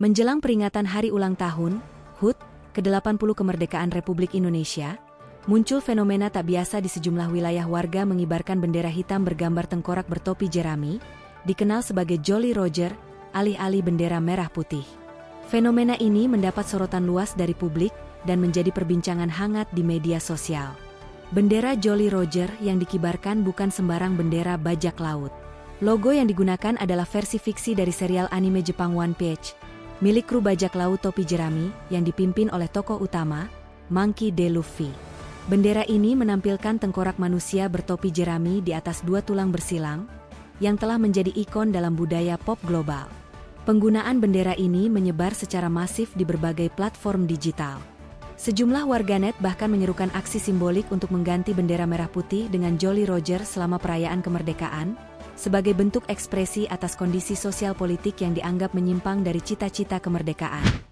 Menjelang peringatan Hari Ulang Tahun, HUT, ke-80 Kemerdekaan Republik Indonesia, muncul fenomena tak biasa di sejumlah wilayah. Warga mengibarkan bendera hitam bergambar tengkorak bertopi jerami, dikenal sebagai Jolly Roger, alih-alih bendera merah putih. Fenomena ini mendapat sorotan luas dari publik dan menjadi perbincangan hangat di media sosial. Bendera Jolly Roger yang dikibarkan bukan sembarang bendera bajak laut. Logo yang digunakan adalah versi fiksi dari serial anime Jepang One Piece, milik kru bajak laut topi jerami yang dipimpin oleh tokoh utama, Monkey D. Luffy. Bendera ini menampilkan tengkorak manusia bertopi jerami di atas dua tulang bersilang, yang telah menjadi ikon dalam budaya pop global. Penggunaan bendera ini menyebar secara masif di berbagai platform digital. Sejumlah warganet bahkan menyerukan aksi simbolik untuk mengganti bendera merah putih dengan Jolly Roger selama perayaan kemerdekaan, sebagai bentuk ekspresi atas kondisi sosial politik yang dianggap menyimpang dari cita-cita kemerdekaan.